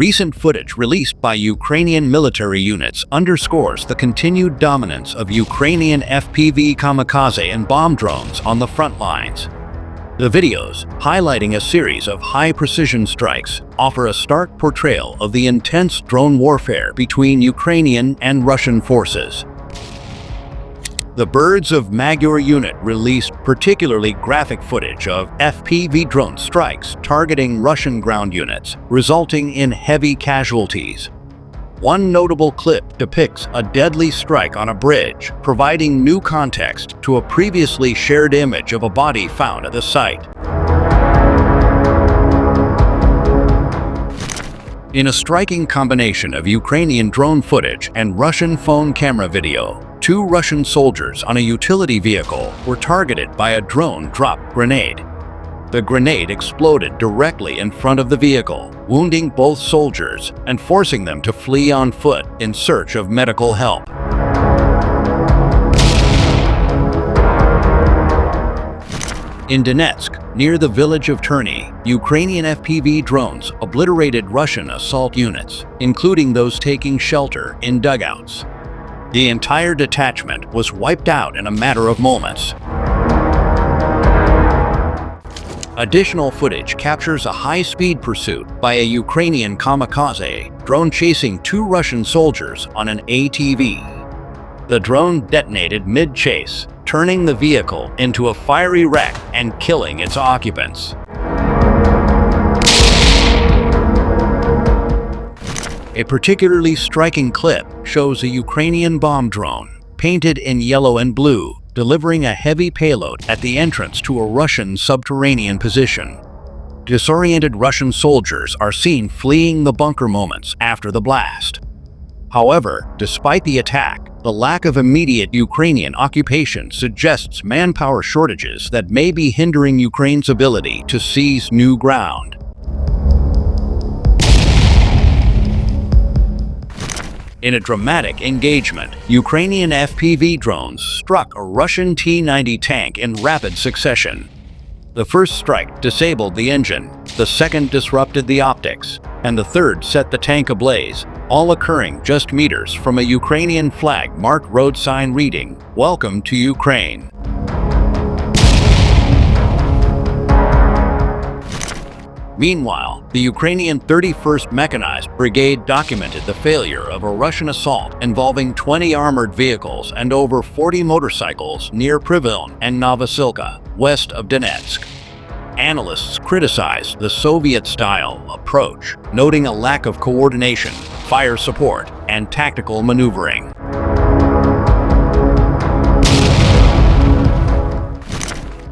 Recent footage released by Ukrainian military units underscores the continued dominance of Ukrainian FPV kamikaze and bomb drones on the front lines. The videos, highlighting a series of high-precision strikes, offer a stark portrayal of the intense drone warfare between Ukrainian and Russian forces. The Birds of Magyar unit released particularly graphic footage of FPV drone strikes targeting Russian ground units, resulting in heavy casualties. One notable clip depicts a deadly strike on a bridge, providing new context to a previously shared image of a body found at the site. In a striking combination of Ukrainian drone footage and Russian phone camera video, 2 Russian soldiers on a utility vehicle were targeted by a drone-dropped grenade. The grenade exploded directly in front of the vehicle, wounding both soldiers and forcing them to flee on foot in search of medical help. In Donetsk, near the village of Terny, Ukrainian FPV drones obliterated Russian assault units, including those taking shelter in dugouts. The entire detachment was wiped out in a matter of moments. Additional footage captures a high-speed pursuit by a Ukrainian kamikaze drone chasing 2 Russian soldiers on an ATV. The drone detonated mid-chase, turning the vehicle into a fiery wreck and killing its occupants. A particularly striking clip shows a Ukrainian bomb drone, painted in yellow and blue, delivering a heavy payload at the entrance to a Russian subterranean position. Disoriented Russian soldiers are seen fleeing the bunker moments after the blast. However, despite the attack, the lack of immediate Ukrainian occupation suggests manpower shortages that may be hindering Ukraine's ability to seize new ground. In a dramatic engagement, Ukrainian FPV drones struck a Russian T-90 tank in rapid succession. The first strike disabled the engine, the second disrupted the optics, and the third set the tank ablaze, all occurring just meters from a Ukrainian flag-marked road sign reading, "Welcome to Ukraine." Meanwhile, the Ukrainian 31st Mechanized Brigade documented the failure of a Russian assault involving 20 armored vehicles and over 40 motorcycles near Priviln and Novosilka, west of Donetsk. Analysts criticized the Soviet-style approach, noting a lack of coordination, fire support, and tactical maneuvering.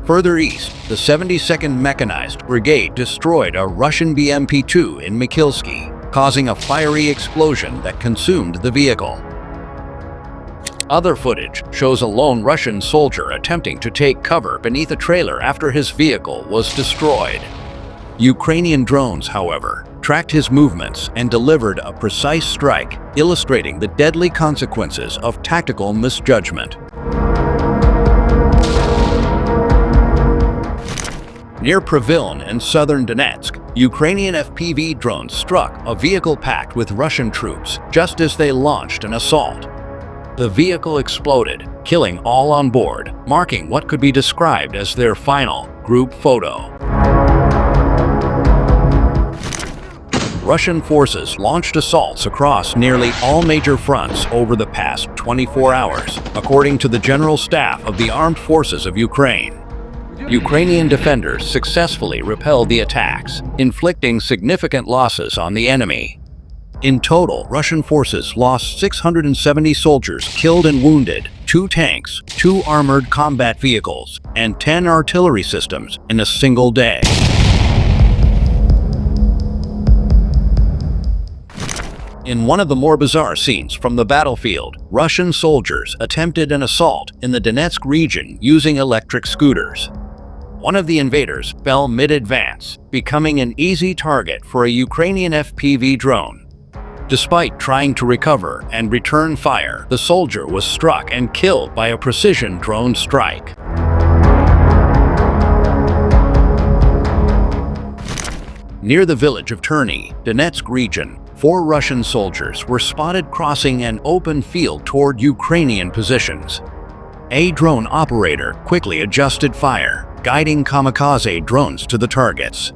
Further east, the 72nd Mechanized Brigade destroyed a Russian BMP-2 in Mikhailsky, causing a fiery explosion that consumed the vehicle. Other footage shows a lone Russian soldier attempting to take cover beneath a trailer after his vehicle was destroyed. Ukrainian drones, however, tracked his movements and delivered a precise strike, illustrating the deadly consequences of tactical misjudgment. Near Priviln in southern Donetsk, Ukrainian FPV drones struck a vehicle packed with Russian troops just as they launched an assault. The vehicle exploded, killing all on board, marking what could be described as their final group photo. Russian forces launched assaults across nearly all major fronts over the past 24 hours, according to the General Staff of the Armed Forces of Ukraine. Ukrainian defenders successfully repelled the attacks, inflicting significant losses on the enemy. In total, Russian forces lost 670 soldiers killed and wounded, 2 tanks, 2 armored combat vehicles, and 10 artillery systems in a single day. In one of the more bizarre scenes from the battlefield, Russian soldiers attempted an assault in the Donetsk region using electric scooters. One of the invaders fell mid-advance, becoming an easy target for a Ukrainian FPV drone. Despite trying to recover and return fire, the soldier was struck and killed by a precision drone strike. Near the village of Terny, Donetsk region, 4 Russian soldiers were spotted crossing an open field toward Ukrainian positions. A drone operator quickly adjusted fire, guiding kamikaze drones to the targets.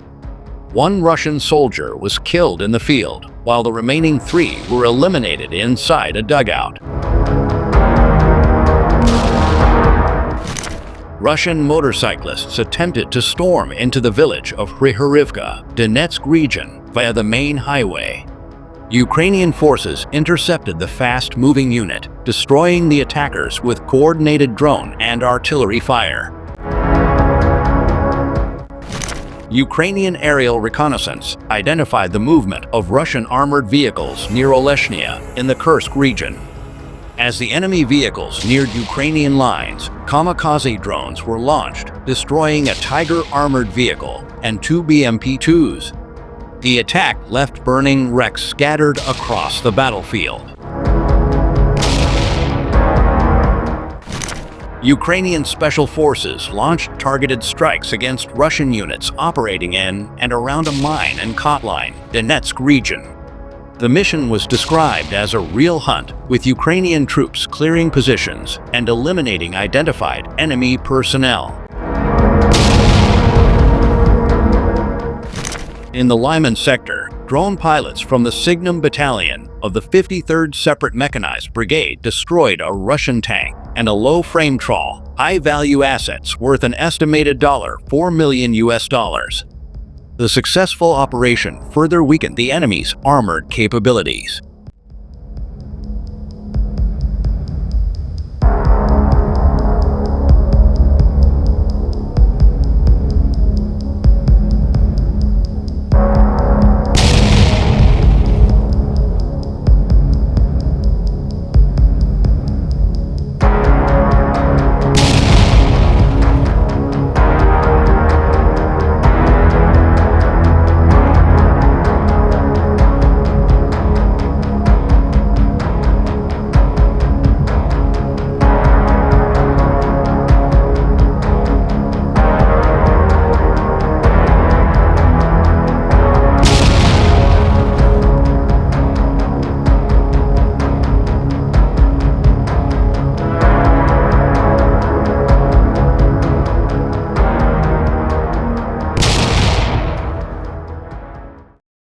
1 Russian soldier was killed in the field, while the remaining 3 were eliminated inside a dugout. Russian motorcyclists attempted to storm into the village of Hryhorivka, Donetsk region, via the main highway. Ukrainian forces intercepted the fast-moving unit, destroying the attackers with coordinated drone and artillery fire. Ukrainian aerial reconnaissance identified the movement of Russian armored vehicles near Oleshnya in the Kursk region. As the enemy vehicles neared Ukrainian lines, kamikaze drones were launched, destroying a Tiger armored vehicle and 2 BMP-2s. The attack left burning wrecks scattered across the battlefield. Ukrainian special forces launched targeted strikes against Russian units operating in and around a mine and Kotline, Donetsk region. The mission was described as a real hunt, with Ukrainian troops clearing positions and eliminating identified enemy personnel. In the Lyman sector, drone pilots from the Signum Battalion of the 53rd Separate Mechanized Brigade destroyed a Russian tank and a low-frame trawl, high-value assets worth an estimated $4 million. The successful operation further weakened the enemy's armored capabilities.